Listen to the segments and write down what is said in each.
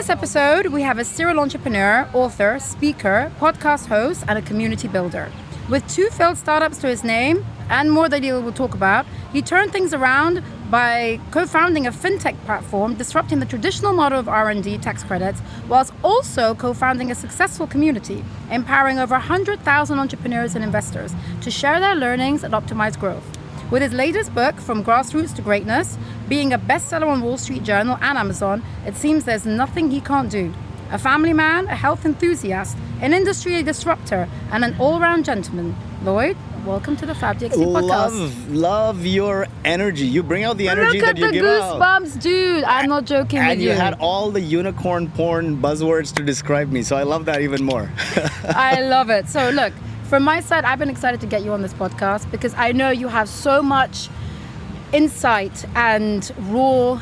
this episode, we have a serial entrepreneur, author, speaker, podcast host, and a community builder. With 2 failed startups to his name, and more that he will talk about, he turned things around by co-founding a fintech platform, disrupting the traditional model of R&D tax credits, whilst also co-founding a successful community, empowering over 100,000 entrepreneurs and investors to share their learnings and optimize growth. With his latest book, From Grassroots to Greatness, being a bestseller on Wall Street Journal and Amazon, it seems there's nothing he can't do. A family man, a health enthusiast, an industry disruptor, and an all-round gentleman. Lloyd, welcome to the FabDXC podcast. Love your energy. You bring out the energy that you give out. Look at the goosebumps, dude. I'm not joking with you. And you had all the unicorn porn buzzwords to describe me, so I love that even more. I love it. So look, from my side, I've been excited to get you on this podcast because I know you have so much insight and raw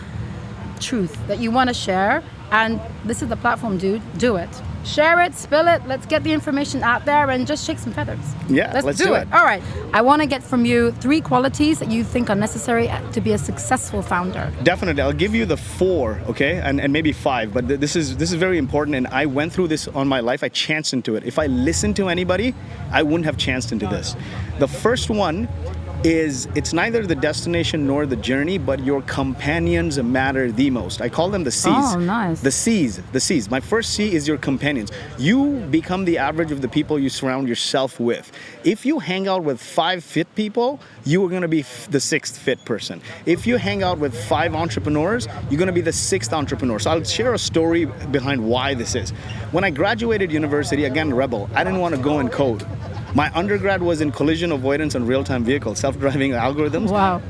truth that you want to share. And this is the platform, dude. Do it. Share it, spill it. Let's get the information out there and just shake some feathers. Yeah, let's do it. All right. I want to get from you 3 qualities that you think are necessary to be a successful founder. Definitely. I'll give you the 4, okay? And maybe 5, but this is very important, and I went through this on my life. I chanced into it. If I listened to anybody, I wouldn't have chanced into this. The first one is it's neither the destination nor the journey, but your companions matter the most. I call them the C's. Oh, nice. The C's. My first C is your companions. You become the average of the people you surround yourself with. If you hang out with 5 fit people, you are going to be the 6th fit person. If you hang out with 5 entrepreneurs, you're going to be the 6th entrepreneur. So I'll share a story behind why this is. When I graduated university, again, rebel, I didn't want to go and code. My undergrad was in collision avoidance on real-time vehicles, self-driving algorithms. Wow.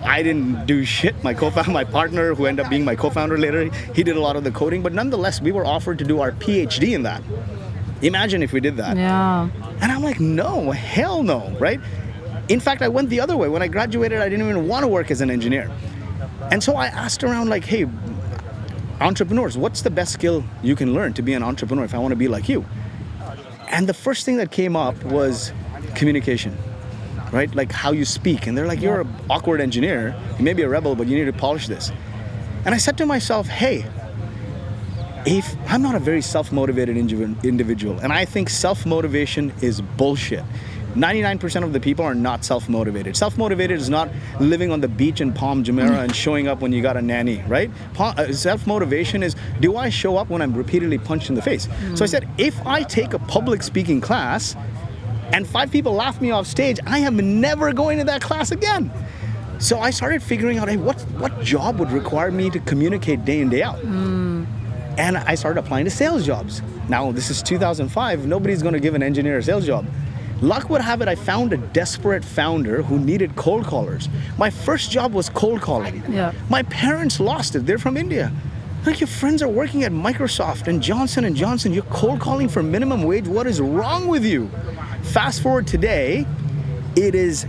I didn't do shit. My partner, who ended up being my co-founder later, he did a lot of the coding. But nonetheless, we were offered to do our PhD in that. Imagine if we did that. Yeah. And I'm like, no, hell no, right? In fact, I went the other way. When I graduated, I didn't even want to work as an engineer. And so I asked around like, hey, entrepreneurs, what's the best skill you can learn to be an entrepreneur if I want to be like you? And the first thing that came up was communication, right? Like how you speak. And they're like, you're an awkward engineer. You may be a rebel, but you need to polish this. And I said to myself, hey, if I'm not a very self-motivated individual, and I think self-motivation is bullshit. 99% of the people are not self-motivated. Self-motivated is not living on the beach in Palm Jumeirah and showing up when you got a nanny, right? Self-motivation is, do I show up when I'm repeatedly punched in the face? So I said, if I take a public speaking class and 5 people laugh me off stage, I am never going to that class again. So I started figuring out, hey, what job would require me to communicate day in, day out? And I started applying to sales jobs. Now, this is 2005. Nobody's going to give an engineer a sales job. Luck would have it, I found a desperate founder who needed cold callers. My first job was cold calling. Yeah. My parents lost it. They're from India. Like, your friends are working at Microsoft and Johnson & Johnson. You're cold calling for minimum wage. What is wrong with you? Fast forward today, it is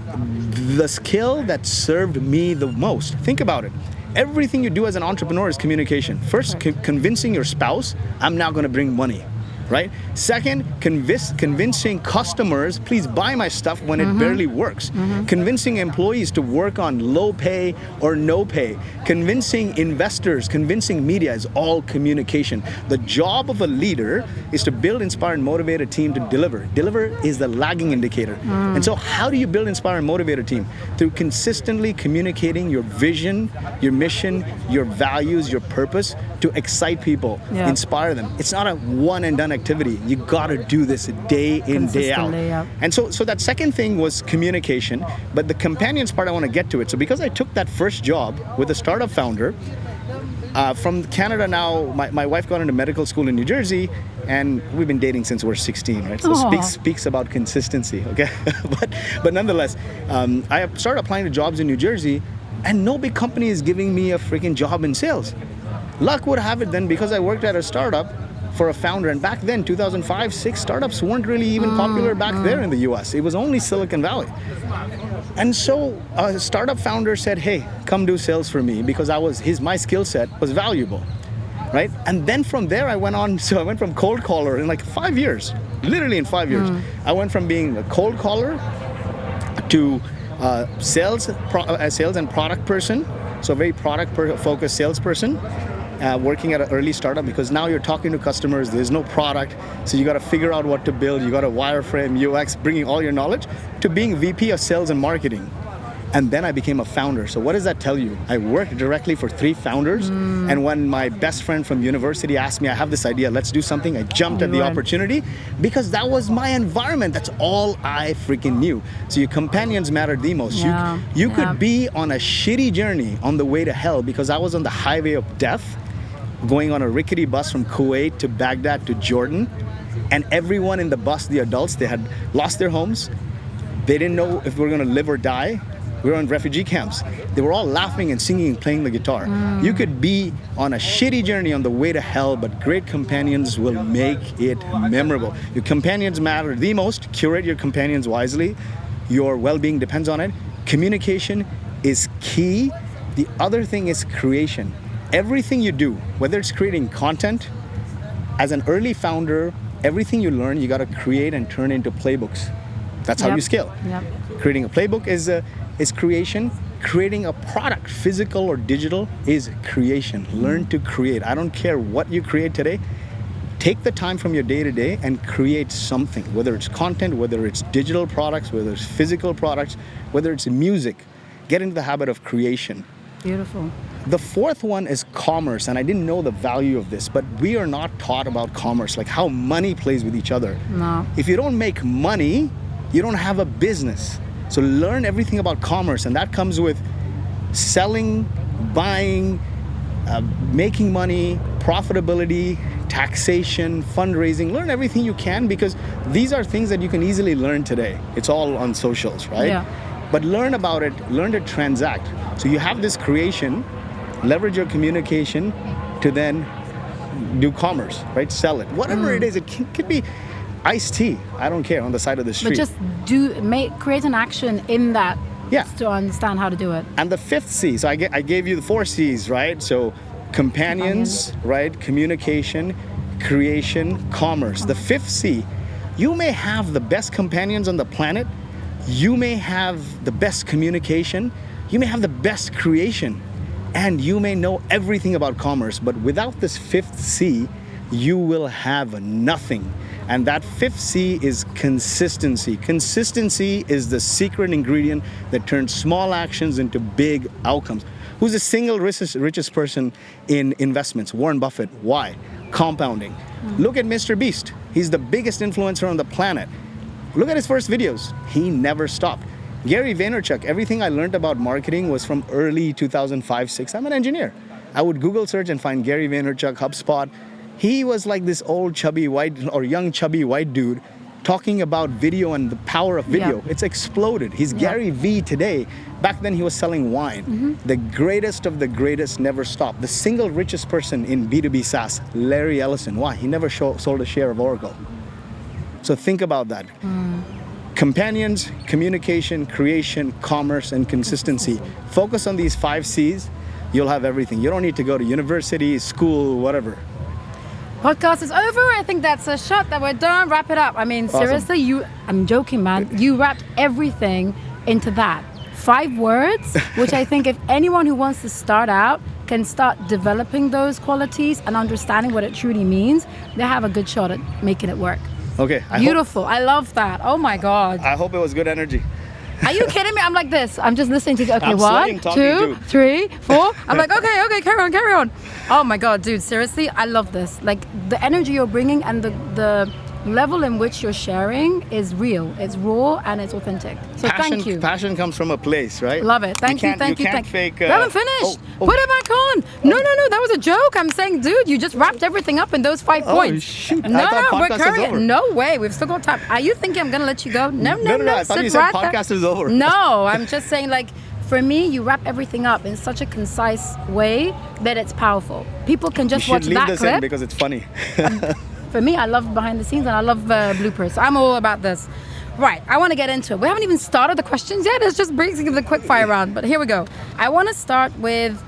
the skill that served me the most. Think about it. Everything you do as an entrepreneur is communication. First, convincing your spouse, I'm now going to bring money. Right? Second, convincing customers, please buy my stuff when it barely works. Convincing employees to work on low pay or no pay. Convincing investors, convincing media is all communication. The job of a leader is to build, inspire, and motivate a team to deliver. Deliver is the lagging indicator. And so how do you build, inspire, and motivate a team? Through consistently communicating your vision, your mission, your values, your purpose to excite people, inspire them. It's not a one and done activity. You gotta do this day in, day out. Yeah. And so that second thing was communication, but the companions part, I want to get to it. So because I took that first job with a startup founder, from Canada now, my wife got into medical school in New Jersey, and we've been dating since we're 16, right? So speaks about consistency, okay? but nonetheless, I started applying to jobs in New Jersey, and no big company is giving me a freaking job in sales. Luck would have it then, because I worked at a startup for a founder, and back then, 2005-06, startups weren't really even popular back there in the US. It was only Silicon Valley. And so a startup founder said, hey, come do sales for me, because my skill set was valuable, right? And then from there I went from cold caller in like 5 years, literally in 5 years. I went from being a cold caller to sales and product person, so a very product focused salesperson. working at an early startup, because now you're talking to customers, there's no product, so you got to figure out what to build, you got to wireframe, UX, bringing all your knowledge, to being VP of sales and marketing. And then I became a founder. So what does that tell you? I worked directly for 3 founders. And when my best friend from university asked me, I have this idea, let's do something, I jumped at the opportunity because that was my environment. That's all I freaking knew. So your companions mattered the most. You could be on a shitty journey on the way to hell, because I was on the highway of death, going on a rickety bus from Kuwait to Baghdad to Jordan. And everyone in the bus, the adults, they had lost their homes. They didn't know if we were going to live or die. We were in refugee camps. They were all laughing and singing and playing the guitar. You could be on a shitty journey on the way to hell, but great companions will make it memorable. Your companions matter the most. Curate your companions wisely. Your well-being depends on it. Communication is key. The other thing is creation. Everything you do, whether it's creating content, as an early founder, everything you learn, you got to create and turn into playbooks. That's how you scale. Creating a playbook is creation. Creating a product, physical or digital, is creation. Learn to create. I don't care what you create today. Take the time from your day-to-day and create something, whether it's content, whether it's digital products, whether it's physical products, whether it's music. Get into the habit of creation. Beautiful. The 4th one is commerce, and I didn't know the value of this, but we are not taught about commerce, like how money plays with each other. No. If you don't make money, you don't have a business. So learn everything about commerce, and that comes with selling, buying, making money, profitability, taxation, fundraising. Learn everything you can, because these are things that you can easily learn today. It's all on socials, right? Yeah. But learn about it, learn to transact. So you have this creation, leverage your communication to then do commerce, right? Sell it. Whatever it is, it could be iced tea, I don't care, on the side of the street. But just create an action in that to understand how to do it. And the 5th C, so I gave you the 4 C's, right? So companions, right? Communication, creation, commerce. The 5th C, you may have the best companions on the planet, you may have the best communication, you may have the best creation, and you may know everything about commerce, but without this 5th C, you will have nothing. And that 5th C is consistency. Consistency is the secret ingredient that turns small actions into big outcomes. Who's the single richest person in investments? Warren Buffett. Why? Compounding. Look at Mr. Beast. He's the biggest influencer on the planet. Look at his first videos. He never stopped. Gary Vaynerchuk, everything I learned about marketing was from early 2005-06. I'm an engineer. I would Google search and find Gary Vaynerchuk, HubSpot. He was like this old chubby white or young chubby white dude talking about video and the power of video. It's exploded. He's Gary V today. Back then he was selling wine. The greatest of the greatest never stopped. The single richest person in B2B SaaS, Larry Ellison. Why? He never sold a share of Oracle. So think about that. Companions, communication, creation, commerce, and consistency. Focus on these 5 C's. You'll have everything. You don't need to go to university, school, whatever. Podcast is over. I think that's a shot that we're done. Wrap it up. I mean, seriously, I'm joking, man. You wrapped everything into that. 5 words, which I think if anyone who wants to start out can start developing those qualities and understanding what it truly means, they have a good shot at making it work. Okay. Beautiful. I love that. Oh my God. I hope it was good energy. Are you kidding me? I'm like this. I'm just listening to you. Okay, I'm 1, sweating, 2, 3, 4. I'm like, okay, carry on. Oh my God, dude, seriously, I love this. Like the energy you're bringing and the level in which you're sharing is real. It's raw and it's authentic. So thank you. Passion comes from a place, right? Love it. Thank you. You can't fake. We haven't finished. Put it back on. No, that was a joke. I'm saying, dude, you just wrapped everything up in those 5 points. Shoot. No, we're podcast carrying. No way. We've still got time. Are you thinking I'm going to let you go? No. I thought you said podcast is over. No, I'm just saying, like, for me, you wrap everything up in such a concise way that it's powerful. People can just watch that clip. You should leave this in because it's funny. For me, I love behind the scenes and I love bloopers. So I'm all about this. Right, I want to get into it. We haven't even started the questions yet. It's just basically the quick fire round. But here we go. I want to start with,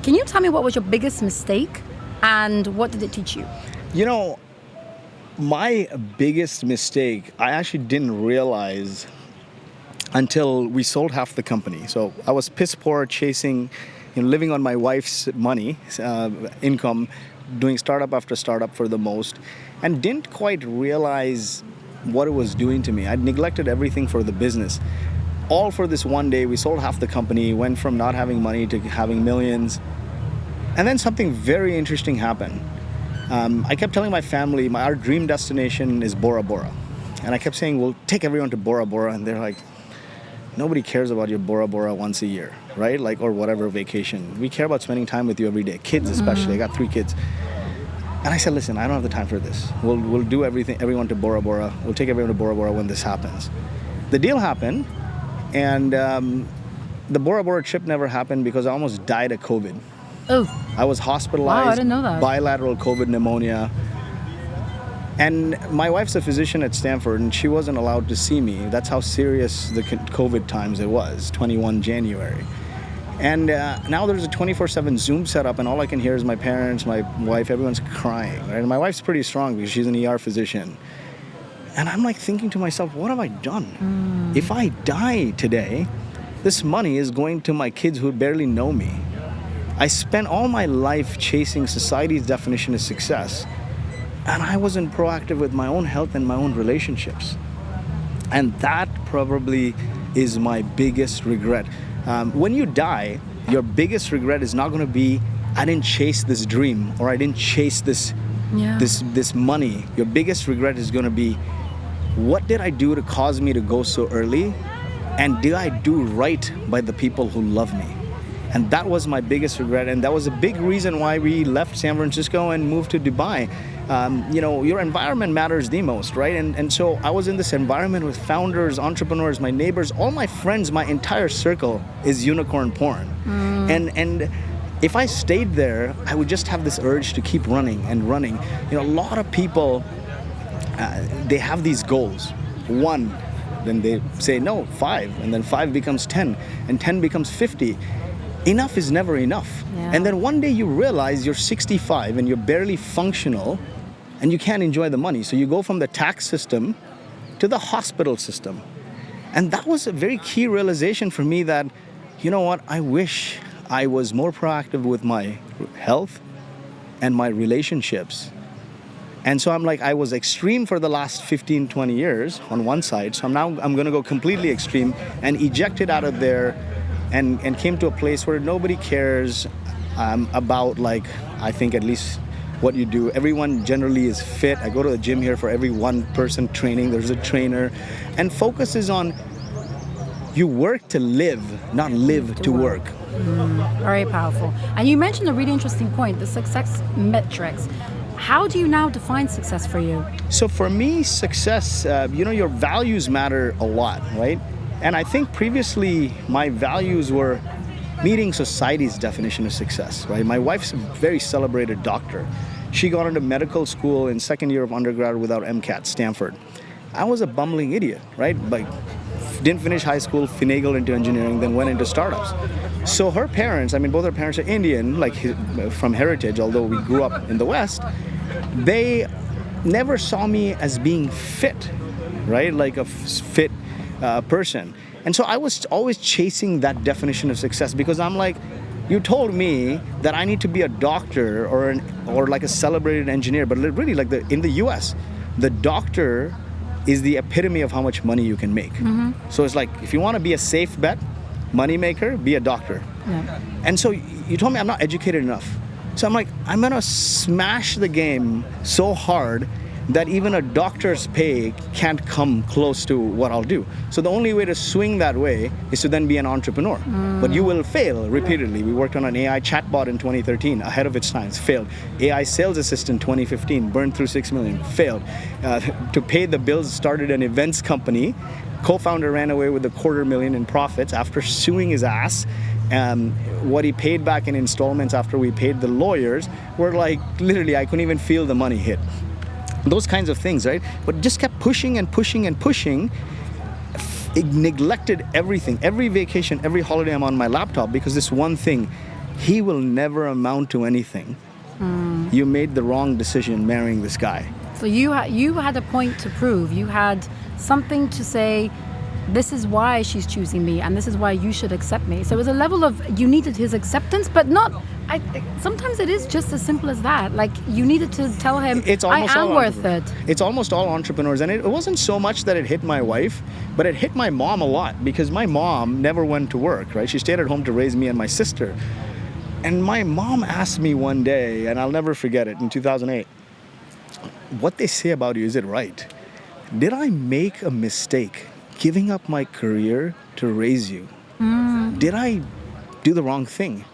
can you tell me what was your biggest mistake and what did it teach you? You know, my biggest mistake, I actually didn't realize until we sold half the company. So I was piss poor chasing, living on my wife's money, income, doing startup after startup for the most, and didn't quite realize what it was doing to me. I'd neglected everything for the business. All for this one day. We sold half the company, went from not having money to having millions. And then something very interesting happened. I kept telling my family, our dream destination is Bora Bora. And I kept saying, we'll take everyone to Bora Bora. And they're like, nobody cares about your Bora Bora once a year, right? Like, or whatever vacation. We care about spending time with you every day. Kids especially. I got 3 kids. And I said, listen, I don't have the time for this. We'll do everyone to Bora Bora. We'll take everyone to Bora Bora when this happens. The deal happened, and the Bora Bora trip never happened because I almost died of COVID. Oh. I was hospitalized. Wow, I didn't know that. Bilateral COVID pneumonia. And my wife's a physician at Stanford, and she wasn't allowed to see me. That's how serious the COVID times it was, 21 January. And now there's a 24/7 Zoom setup, and all I can hear is my parents, my wife, everyone's crying. Right? And my wife's pretty strong because she's an ER physician. And I'm like thinking to myself, what have I done? If I die today, this money is going to my kids who barely know me. I spent all my life chasing society's definition of success, and I wasn't proactive with my own health and my own relationships. And that probably is my biggest regret. When you die, your biggest regret is not going to be, I didn't chase this dream, or I didn't chase this money. Your biggest regret is going to be, what did I do to cause me to go so early? And did I do right by the people who love me? And that was my biggest regret. And that was a big reason why we left San Francisco and moved to Dubai. Your environment matters the most, right? And so I was in this environment with founders, entrepreneurs, my neighbors, all my friends, my entire circle is unicorn porn. And if I stayed there, I would just have this urge to keep running and running. A lot of people, they have these goals. 1, then they say, no, 5, and then 5 becomes 10, and 10 becomes 50. Enough is never enough. Yeah. And then one day you realize you're 65 and you're barely functional and you can't enjoy the money. So you go from the tax system to the hospital system. And that was a very key realization for me that, you know what, I wish I was more proactive with my health and my relationships. And so I'm like, I was extreme for the last 15, 20 years on one side. So I'm going to go completely extreme and ejected out of there and came to a place where nobody cares about, like, I think at least what you do. Everyone generally is fit. I go to the gym here for every one person training. There's a trainer. And focus is on you work to live, not live to work. Very powerful. And you mentioned a really interesting point, the success metrics. How do you now define success for you? So for me, success, your values matter a lot, right? And I think previously my values were meeting society's definition of success, right? My wife's a very celebrated doctor. She got into medical school in second year of undergrad without MCAT, Stanford. I was a bumbling idiot, right? Like, didn't finish high school, finagled into engineering, then went into startups. So her parents, both her parents are Indian, like from heritage, although we grew up in the West, they never saw me as being fit, right? Like a fit person. And so I was always chasing that definition of success because I'm like, you told me that I need to be a doctor or like a celebrated engineer, but really like in the US, the doctor is the epitome of how much money you can make. So it's like, if you want to be a safe bet, money maker, be a doctor. Yeah. And so you told me I'm not educated enough. So I'm like, I'm going to smash the game so hard that even a doctor's pay can't come close to what I'll do. So the only way to swing that way is to then be an entrepreneur. But you will fail repeatedly. We worked on an AI chatbot in 2013, ahead of its time, failed. AI sales assistant 2015, burned through 6 million, failed. To pay the bills, started an events company. Co-founder ran away with $250,000 in profits after suing his ass. What he paid back in installments after we paid the lawyers were like, literally, I couldn't even feel the money hit. Those kinds of things, right? But just kept pushing and pushing and pushing. It neglected everything. Every vacation, every holiday, I'm on my laptop because this one thing, he will never amount to anything. You made the wrong decision marrying this guy. So you had a point to prove. You had something to say, this is why she's choosing me, and this is why you should accept me. So it was a level of, you needed his acceptance, but not, sometimes it is just as simple as that. Like, you needed to tell him, I am worth it. It's almost all entrepreneurs. And it wasn't so much that it hit my wife, but it hit my mom a lot, because my mom never went to work, right? She stayed at home to raise me and my sister. And my mom asked me one day, and I'll never forget it, in 2008, what they say about you, is it right? Did I make a mistake giving up my career to raise you? Did I do the wrong thing?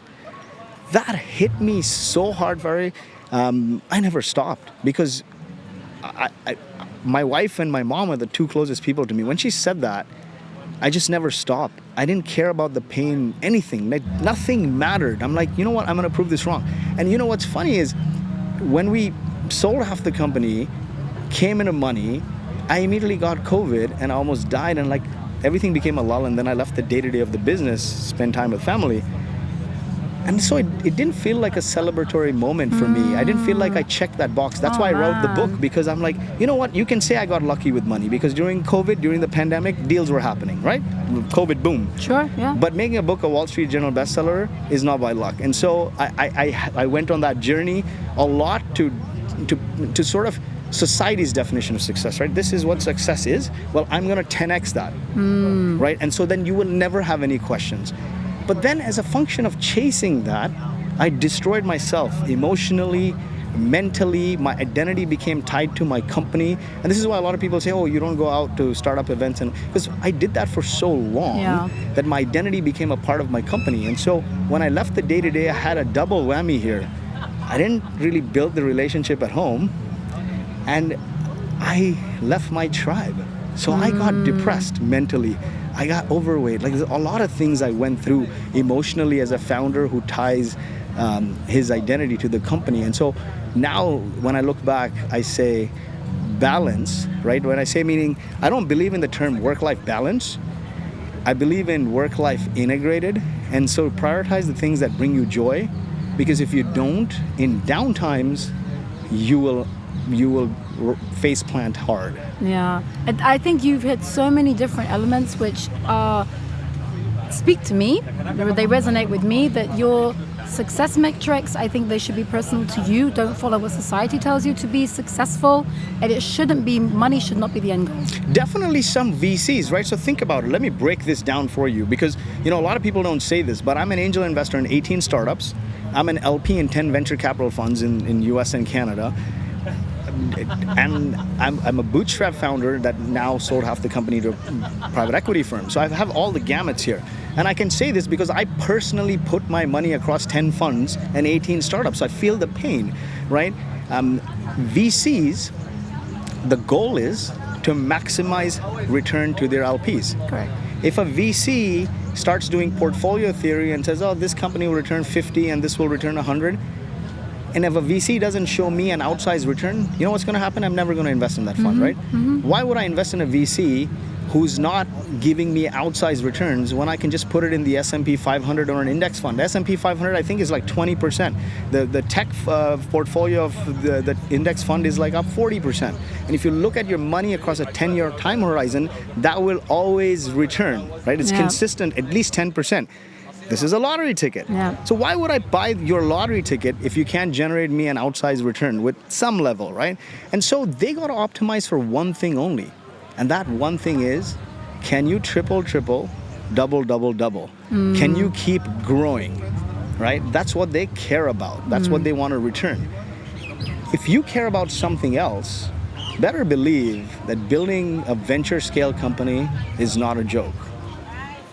That hit me so hard, Vary. I never stopped, because my wife and my mom are the two closest people to me. When she said that, I just never stopped. I didn't care about the pain, anything. Like, nothing mattered. I'm like, you know what? I'm going to prove this wrong. And you know what's funny is, when we sold half the company, came into money, I immediately got COVID and I almost died, and like, everything became a lull, and then I left the day-to-day of the business, spend time with family. And so it didn't feel like a celebratory moment for me. I didn't feel like I checked that box. That's why I wrote the book, because I'm like, you know what? You can say I got lucky with money, because during COVID, during the pandemic, deals were happening, right? COVID boom. Sure, yeah. But making a book a Wall Street Journal bestseller is not by luck. And so I went on that journey a lot to sort of society's definition of success, right? This is what success is. Well, I'm going to 10x that, right? And so then you will never have any questions. But then, as a function of chasing that, I destroyed myself emotionally, mentally. My identity became tied to my company. And this is why a lot of people say, oh, you don't go out to startup events. And because I did that for so long that my identity became a part of my company. And so when I left the day-to-day, I had a double whammy here. I didn't really build the relationship at home, and I left my tribe. So I got depressed mentally. I got overweight. Like, there's a lot of things I went through emotionally as a founder who ties his identity to the company. And so now when I look back, I say balance, right? When I say meaning, I don't believe in the term work-life balance. I believe in work-life integrated. And so prioritize the things that bring you joy, because if you don't, in downtimes, you will face plant hard. Yeah, I think you've hit so many different elements which speak to me. They resonate with me, that your success metrics, I think they should be personal to you. Don't follow what society tells you to be successful, and it shouldn't be, money should not be the end goal. Definitely some VCs, right? So think about it. Let me break this down for you, because a lot of people don't say this, but I'm an angel investor in 18 startups. I'm an LP in 10 venture capital funds in US and Canada. And I'm a bootstrap founder that now sold half the company to a private equity firm. So I have all the gamuts here. And I can say this because I personally put my money across 10 funds and 18 startups. So I feel the pain, right? VCs, the goal is to maximize return to their LPs. Correct. If a VC starts doing portfolio theory and says, oh, this company will return 50 and this will return 100, and if a VC doesn't show me an outsized return, you know what's going to happen? I'm never going to invest in that fund, right? Why would I invest in a VC who's not giving me outsized returns when I can just put it in the S&P 500 or an index fund? The S&P 500, I think, is like 20%. The tech portfolio of the index fund is like up 40%. And if you look at your money across a 10-year time horizon, that will always return, right? It's consistent, at least 10%. This is a lottery ticket. Yeah. So why would I buy your lottery ticket if you can't generate me an outsized return with some level, right? And so they got to optimize for one thing only. And that one thing is, can you triple, double? Can you keep growing, right? That's what they care about. That's what they want to return. If you care about something else, better believe that building a venture scale company is not a joke.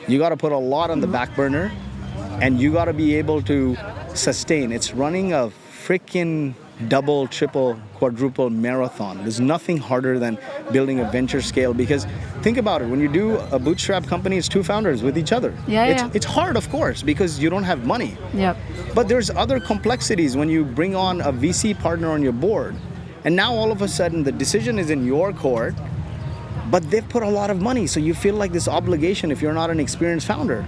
You got to put a lot on the back burner, and you got to be able to sustain. It's running a freaking double, triple, quadruple marathon. There's nothing harder than building a venture scale, because think about it. When you do a bootstrap company, it's two founders with each other. It's hard, of course, because you don't have money. Yep. But there's other complexities when you bring on a VC partner on your board. And now all of a sudden the decision is in your court, but they've put a lot of money, so you feel like this obligation if you're not an experienced founder.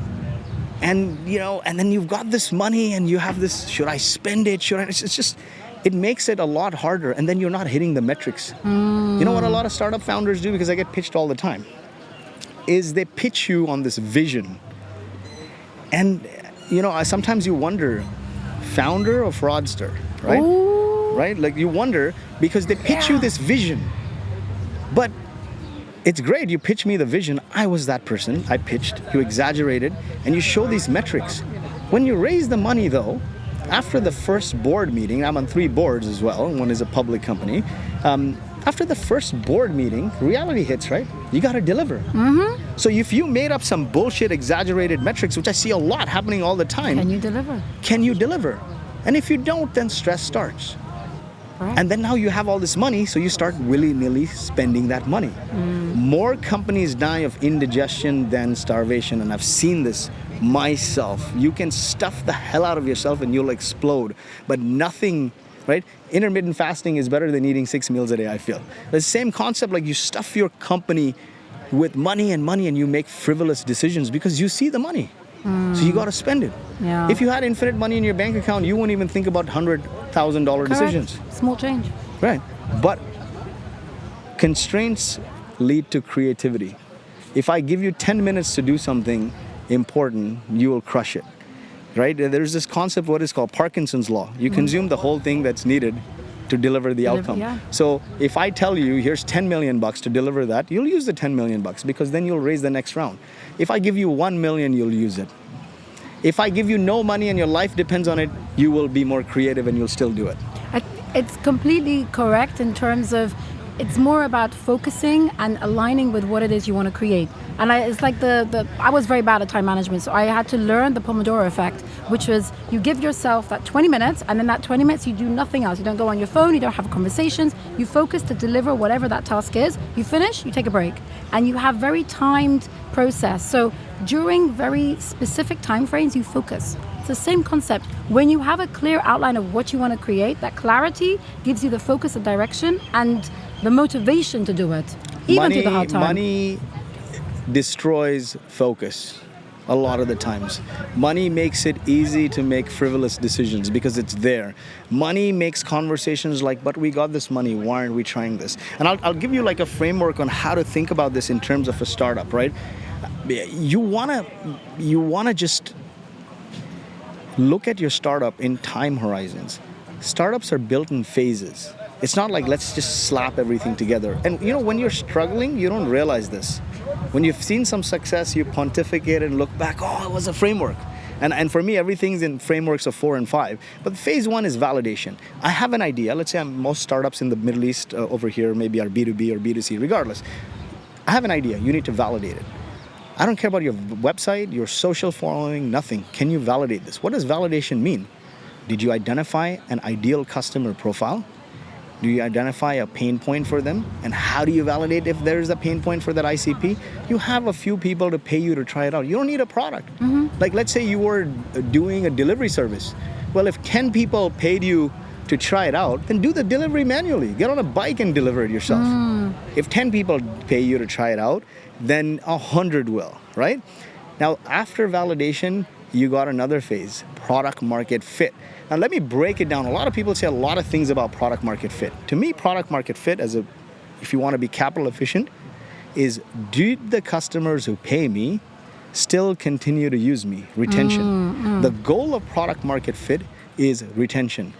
And and then you've got this money and you have this, should I spend it? It's just, it makes it a lot harder, and then you're not hitting the metrics. You know what a lot of startup founders do, because I get pitched all the time. is they pitch you on this vision. And, sometimes you wonder, founder or fraudster, right? Ooh. Right? Like you wonder because they pitch you this vision. But it's great. You pitch me the vision. I was that person. I pitched. You exaggerated. And you show these metrics. When you raise the money, though, after the first board meeting, I'm on 3 boards as well. One is a public company. After the first board meeting, reality hits, right? You got to deliver. Mm-hmm. So if you made up some bullshit exaggerated metrics, which I see a lot happening all the time. Can you deliver? Can you deliver? And if you don't, then stress starts. Right. And then now you have all this money, so you start willy-nilly spending that money. More companies die of indigestion than starvation, and I've seen this myself. You can stuff the hell out of yourself and you'll explode, but nothing, right? Intermittent fasting is better than eating 6 meals a day, I feel. The same concept, like you stuff your company with money and you make frivolous decisions because you see the money. So you got to spend it. Yeah. If you had infinite money in your bank account, you wouldn't even think about $100,000 decisions. Small change. Right. But constraints lead to creativity. If I give you 10 minutes to do something important, you will crush it. Right? There's this concept, what is called Parkinson's law. You consume the whole thing that's needed to deliver the outcome. Yeah. So if I tell you, here's $10 million to deliver that, you'll use the $10 million because then you'll raise the next round. If I give you 1 million, you'll use it. If I give you no money and your life depends on it, you will be more creative and you'll still do it. It's completely correct in terms of it's more about focusing and aligning with what it is you want to create. And it's like I was very bad at time management, so I had to learn the Pomodore effect, which was you give yourself that 20 minutes, and then that 20 minutes you do nothing else. You don't go on your phone, you don't have conversations, you focus to deliver whatever that task is. You finish, you take a break, and you have very timed process. So during very specific time frames, you focus. It's the same concept. When you have a clear outline of what you want to create, that clarity gives you the focus, the direction, and the motivation to do it, even through the hard time. Money destroys focus a lot of the times. Money makes it easy to make frivolous decisions because it's there. Money makes conversations like, but we got this money, why aren't we trying this? And I'll give you like a framework on how to think about this in terms of a startup, right? You wanna just look at your startup in time horizons. Startups are built in phases. It's not like let's just slap everything together. And when you're struggling, you don't realize this. When you've seen some success, you pontificate and look back, oh, it was a framework. And for me, everything's in frameworks of 4 and 5. But phase 1 is validation. I have an idea. Let's say most startups in the Middle East over here maybe are B2B or B2C, regardless. I have an idea. You need to validate it. I don't care about your website, your social following, nothing. Can you validate this? What does validation mean? Did you identify an ideal customer profile? Do you identify a pain point for them? And how do you validate if there is a pain point for that ICP? You have a few people to pay you to try it out. You don't need a product. Like let's say you were doing a delivery service. Well, if 10 people paid you to try it out, then do the delivery manually. Get on a bike and deliver it yourself. If 10 people pay you to try it out, then 100 will, right? Now, after validation, you got another phase, product market fit. Now, let me break it down. A lot of people say a lot of things about product market fit. To me, product market fit, if you want to be capital efficient, is do the customers who pay me still continue to use me? Retention. The goal of product market fit is retention.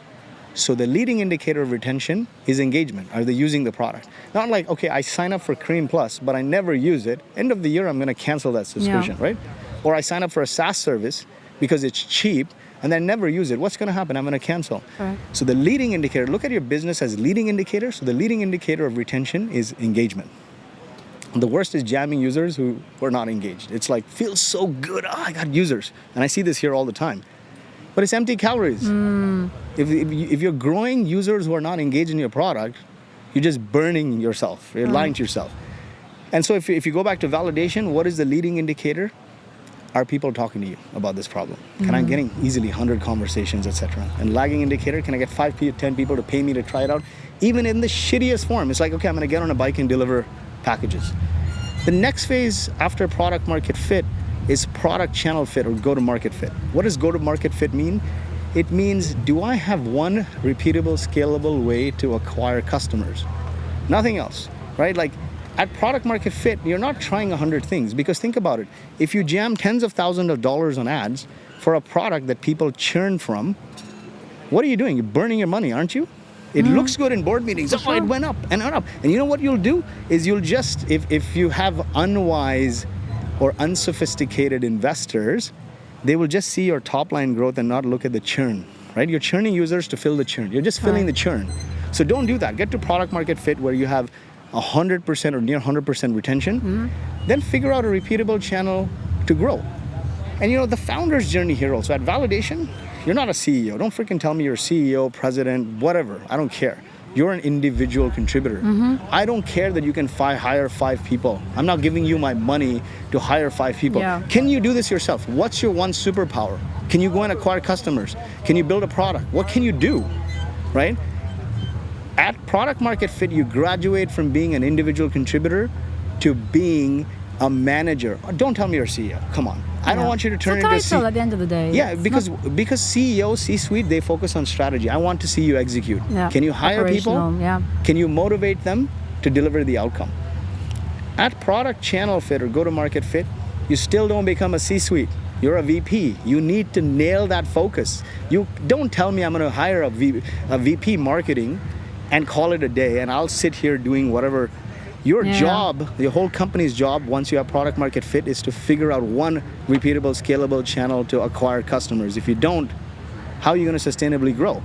So the leading indicator of retention is engagement. Are they using the product? Not like, okay, I sign up for Cream Plus, but I never use it. End of the year, I'm going to cancel that subscription, right? Or I sign up for a SaaS service because it's cheap, and then never use it. What's going to happen? I'm going to cancel. Right. So the leading indicator, look at your business as leading indicator. So the leading indicator of retention is engagement. And the worst is jamming users who are not engaged. It's like, feels so good. I got users. And I see this here all the time. But it's empty calories. If you're growing users who are not engaged in your product, you're just burning yourself. You're lying to yourself. And so if you go back to validation, what is the leading indicator? Are people talking to you about this problem? Can I getting easily 100 conversations, etc.? And lagging indicator, can I get 5 to 10 people to pay me to try it out? Even in the shittiest form. It's like, okay, I'm going to get on a bike and deliver packages. The next phase after product market fit is product channel fit or go-to-market fit. What does go-to-market fit mean? It means, do I have one repeatable, scalable way to acquire customers? Nothing else, right? Like, At product market fit, you're not trying 100 things, because think about it. If you jam tens of thousands of dollars on ads for a product that people churn from, what are you doing? You're burning your money, aren't you? It looks good in board meetings. Oh, it went up and up. And you know what you'll do? Is you'll just, if you have unwise or unsophisticated investors, they will just see your top line growth and not look at the churn, right? You're churning users to fill the churn. You're just filling the churn. So don't do that. Get to product market fit where you have 100% or near 100% retention. Then figure out a repeatable channel to grow. And you know, the founder's journey here also, at validation, you're not a CEO. Don't freaking tell me you're a CEO, president, whatever. I don't care. You're an individual contributor. I don't care that you can hire 5 people. I'm not giving you my money to hire 5 people. Can you do this yourself? What's your one superpower? Can you go and acquire customers? Can you build a product? What can you do, right? At product market fit, you graduate from being an individual contributor to being a manager. Don't tell me you're a CEO. Come on. I don't want you to turn into a CEO. At the end of the day. Yeah, because CEO, C-suite, they focus on strategy. I want to see you execute. Can you hire people? Can you motivate them to deliver the outcome? At product channel fit or go-to-market fit, you still don't become a C-suite. You're a VP. You need to nail that focus. You don't tell me I'm going to hire a VP marketing and call it a day, and I'll sit here doing whatever. Your job, your whole company's job, once you have product market fit, is to figure out one repeatable, scalable channel to acquire customers. If you don't, how are you going to sustainably grow?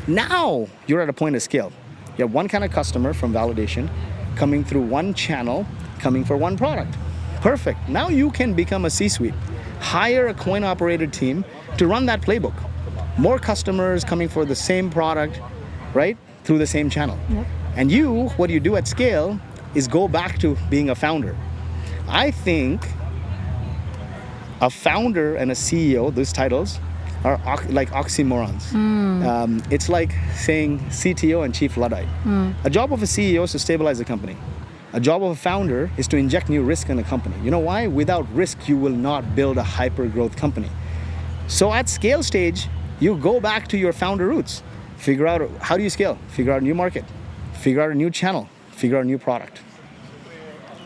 Now you're at a point of scale. You have one kind of customer from validation coming through one channel, coming for one product. Perfect. Now you can become a C-suite. Hire a coin-operated team to run that playbook. More customers coming for the same product, right, through the same channel. And you, what you do at scale is go back to being a founder. I think a founder and a CEO, those titles, are like oxymorons. It's like saying CTO and Chief Luddite. A job of a CEO is to stabilize a company. A job of a founder is to inject new risk in a company. You know why? Without risk, you will not build a hyper-growth company. So at scale stage, you go back to your founder roots. Figure out, how do you scale? Figure out a new market. Figure out a new channel. Figure out a new product.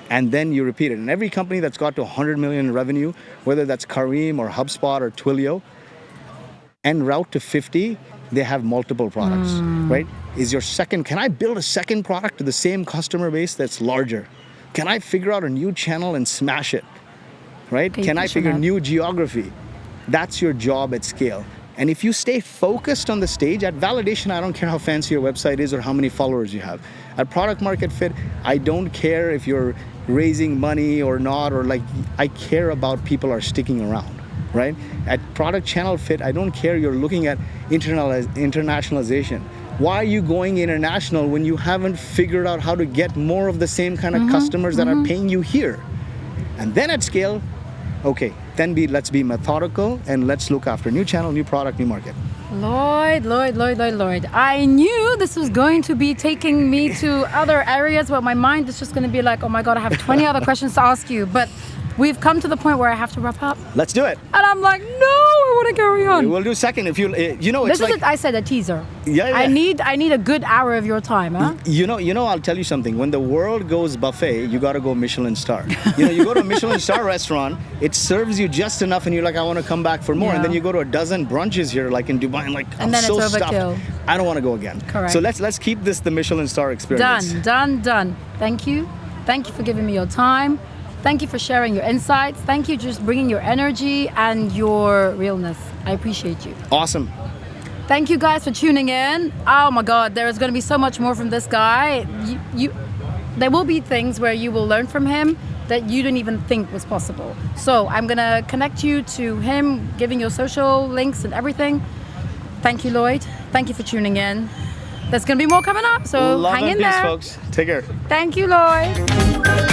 And then you repeat it. And every company that's got to 100 million in revenue, whether that's Kareem or HubSpot or Twilio, en route to 50, they have multiple products, right? Can I build a second product to the same customer base that's larger? Can I figure out a new channel and smash it, right? Can I figure new geography? That's your job at scale. And if you stay focused on the stage, at validation, I don't care how fancy your website is or how many followers you have. At product market fit, I don't care if you're raising money or not, or like, I care about people are sticking around, right? At product channel fit, I don't care you're looking at internationalization. Why are you going international when you haven't figured out how to get more of the same kind of customers that are paying you here? And then at scale, okay, then let's be methodical and let's look after new channel, new product, new market. Lloyd. I knew this was going to be taking me to other areas where my mind is just going to be like, oh my God, I have 20 other questions to ask you. But we've come to the point where I have to wrap up. Let's do it. And I'm like, no, I want to carry on. We'll do second. If I said a teaser. Yeah. I need a good hour of your time, huh? You know, I'll tell you something. When the world goes buffet, you got to go Michelin star. You go to a Michelin star restaurant, it serves you just enough, and you're like, I want to come back for more. And then you go to a dozen brunches here, like in Dubai, and like, I'm so stuffed. I don't want to go again. Correct. So let's keep this the Michelin star experience. Done. Thank you for giving me your time. Thank you for sharing your insights. Thank you for just bringing your energy and your realness. I appreciate you. Awesome. Thank you guys for tuning in. Oh my God, there is going to be so much more from this guy. There will be things where you will learn from him that you didn't even think was possible. So I'm going to connect you to him, giving your social links and everything. Thank you, Lloyd. Thank you for tuning in. There's going to be more coming up, so hang in there. Love and peace, folks. Take care. Thank you, Lloyd.